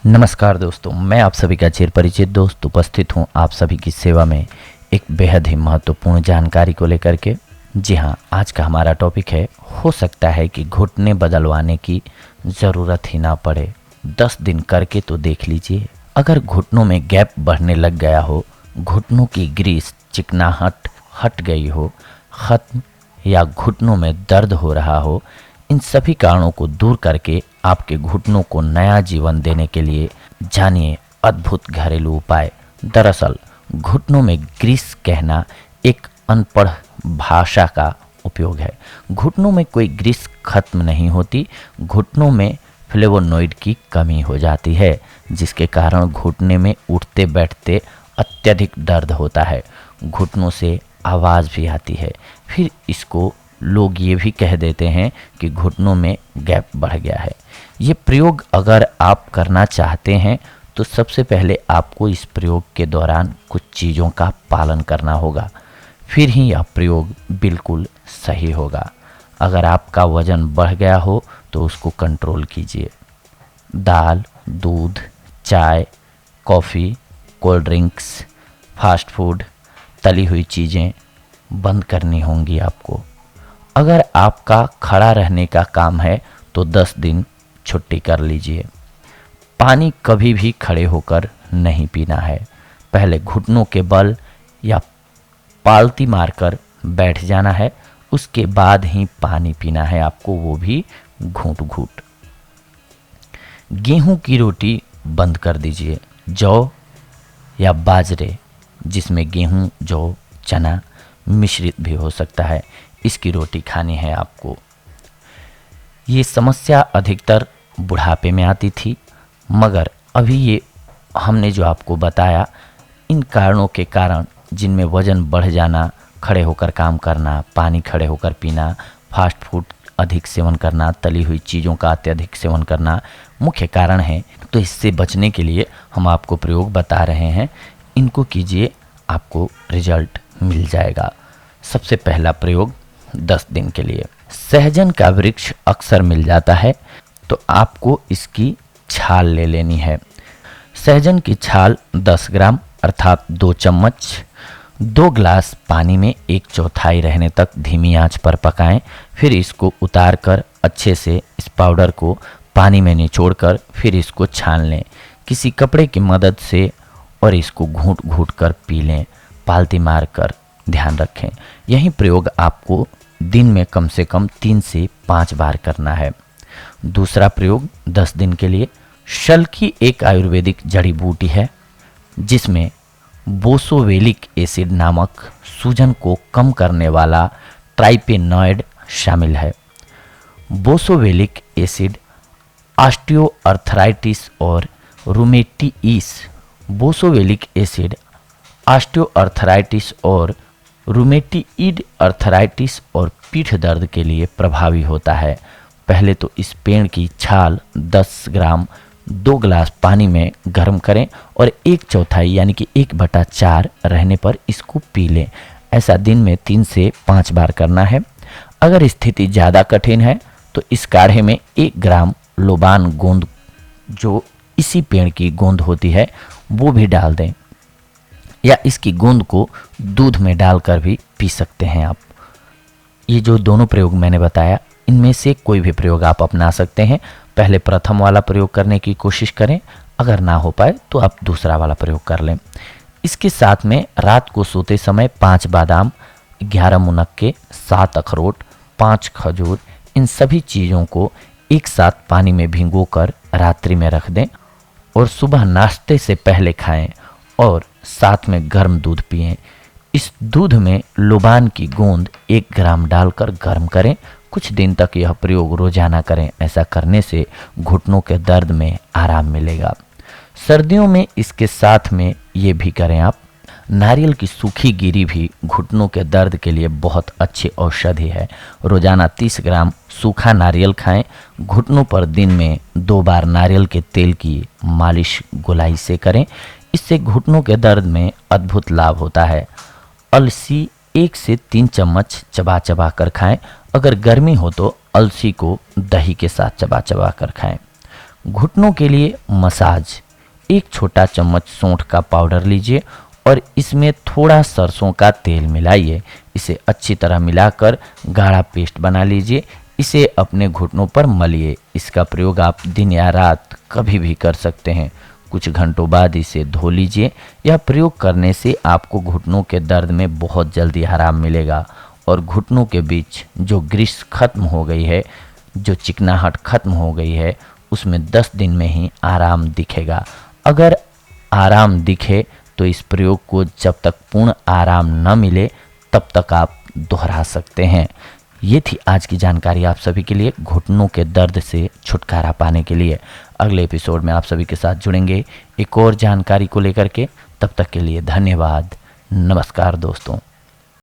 नमस्कार दोस्तों, मैं आप सभी का चिर परिचित दोस्त उपस्थित हूं आप सभी की सेवा में एक बेहद ही महत्वपूर्ण जानकारी को लेकर के। जी हां, आज का हमारा टॉपिक है, हो सकता है कि घुटने बदलवाने की ज़रूरत ही ना पड़े। 10 दिन करके तो देख लीजिए। अगर घुटनों में गैप बढ़ने लग गया हो, घुटनों की ग्रीस चिकनाहट हट गई हो, ख़त्म, या घुटनों में दर्द हो रहा हो, इन सभी कारणों को दूर करके आपके घुटनों को नया जीवन देने के लिए जानिए अद्भुत घरेलू उपाय। दरअसल घुटनों में ग्रीस कहना एक अनपढ़ भाषा का उपयोग है। घुटनों में कोई ग्रीस खत्म नहीं होती, घुटनों में फ्लेवोनोइड की कमी हो जाती है, जिसके कारण घुटने में उठते बैठते अत्यधिक दर्द होता है, घुटनों से आवाज़ भी आती है। फिर इसको लोग ये भी कह देते हैं कि घुटनों में गैप बढ़ गया है। ये प्रयोग अगर आप करना चाहते हैं तो सबसे पहले आपको इस प्रयोग के दौरान कुछ चीज़ों का पालन करना होगा, फिर ही यह प्रयोग बिल्कुल सही होगा। अगर आपका वज़न बढ़ गया हो तो उसको कंट्रोल कीजिए। दाल, दूध, चाय, coffee, cold drinks, fast food, तली हुई चीज़ें बंद करनी होंगी आपको। अगर आपका खड़ा रहने का काम है तो 10 दिन छुट्टी कर लीजिए। पानी कभी भी खड़े होकर नहीं पीना है। पहले घुटनों के बल या पालती मारकर बैठ जाना है, उसके बाद ही पानी पीना है आपको, वो भी घूंट घूंट। गेहूं की रोटी बंद कर दीजिए। जौ या बाजरे, जिसमें गेहूं, जौ, चना मिश्रित भी हो सकता है, इसकी रोटी खानी है आपको। ये समस्या अधिकतर बुढ़ापे में आती थी, मगर अभी ये हमने जो आपको बताया, इन कारणों के कारण, जिनमें वज़न बढ़ जाना, खड़े होकर काम करना, पानी खड़े होकर पीना, फास्ट फूड अधिक सेवन करना, तली हुई चीज़ों का अत्यधिक सेवन करना मुख्य कारण है। तो इससे बचने के लिए हम आपको प्रयोग बता रहे हैं, इनको कीजिए, आपको रिजल्ट मिल जाएगा। सबसे पहला प्रयोग 10 दिन के लिए। सहजन का वृक्ष अक्सर मिल जाता है, तो आपको इसकी छाल ले लेनी है। सहजन की छाल 10 ग्राम अर्थात 2 चम्मच 2 ग्लास पानी में 1/4 रहने तक धीमी आंच पर पकाएं। फिर इसको उतार कर अच्छे से इस पाउडर को पानी में निचोड़कर फिर इसको छान लें किसी कपड़े की मदद से, और इसको घूंट घूंट कर पी लें, पालती मार कर। ध्यान रखें, यही प्रयोग आपको दिन में कम से कम 3 से 5 बार करना है। दूसरा प्रयोग 10 दिन के लिए। शल की एक आयुर्वेदिक जड़ी बूटी है, जिसमें बोसोवेलिक एसिड नामक सूजन को कम करने वाला ट्राइपेनॉइड शामिल है। बोसोवेलिक एसिड ऑस्टियोआर्थराइटिस और रूमेटिइस बोसोवेलिक एसिड ऑस्टियोआर्थराइटिस और रूमेटिइड अर्थराइटिस और पीठ दर्द के लिए प्रभावी होता है। पहले तो इस पेड़ की छाल 10 ग्राम 2 ग्लास पानी में गर्म करें और 1/4 यानी कि 1/4 रहने पर इसको पी लें। ऐसा दिन में 3 से 5 बार करना है। अगर स्थिति ज़्यादा कठिन है तो इस काढ़े में 1 ग्राम लोबान गोंद, जो इसी पेड़ की गोंद होती है, वो भी डाल दें, या इसकी गोंद को दूध में डालकर भी पी सकते हैं आप। ये जो दोनों प्रयोग मैंने बताया, इनमें से कोई भी प्रयोग आप अपना सकते हैं। पहले प्रथम वाला प्रयोग करने की कोशिश करें, अगर ना हो पाए तो आप दूसरा वाला प्रयोग कर लें। इसके साथ में रात को सोते समय 5 बादाम, 11 मुनक्के, 7 अखरोट, 5 खजूर, इन सभी चीज़ों को एक साथ पानी में भिगोकर रात्रि में रख दें और सुबह नाश्ते से पहले खाएं और साथ में गर्म दूध पिएं। इस दूध में लोबान की गोंद 1 ग्राम डालकर गर्म करें। कुछ दिन तक यह प्रयोग रोजाना करें। ऐसा करने से घुटनों के दर्द में आराम मिलेगा। सर्दियों में इसके साथ में ये भी करें आप, नारियल की सूखी गिरी भी घुटनों के दर्द के लिए बहुत अच्छी औषधि है। रोजाना 30 ग्राम सूखा नारियल खाएं। घुटनों पर दिन में 2 बार नारियल के तेल की मालिश गोलाई से करें। इससे घुटनों के दर्द में अद्भुत लाभ होता है। अलसी 1 से 3 चम्मच चबा चबा कर खाएं। अगर गर्मी हो तो अलसी को दही के साथ चबा चबा कर खाएं। घुटनों के लिए मसाज, एक छोटा चम्मच सौंठ का पाउडर लीजिए और इसमें थोड़ा सरसों का तेल मिलाइए। इसे अच्छी तरह मिलाकर गाढ़ा पेस्ट बना लीजिए। इसे अपने घुटनों पर मलिए। इसका प्रयोग आप दिन या रात कभी भी कर सकते हैं। कुछ घंटों बाद इसे धो लीजिए। यह प्रयोग करने से आपको घुटनों के दर्द में बहुत जल्दी आराम मिलेगा और घुटनों के बीच जो ग्रीस खत्म हो गई है, जो चिकनाहट खत्म हो गई है, उसमें 10 दिन में ही आराम दिखेगा। अगर आराम दिखे तो इस प्रयोग को जब तक पूर्ण आराम न मिले तब तक आप दोहरा सकते हैं। ये थी आज की जानकारी आप सभी के लिए घुटनों के दर्द से छुटकारा पाने के लिए। अगले एपिसोड में आप सभी के साथ जुड़ेंगे एक और जानकारी को लेकर के। तब तक के लिए धन्यवाद। नमस्कार दोस्तों।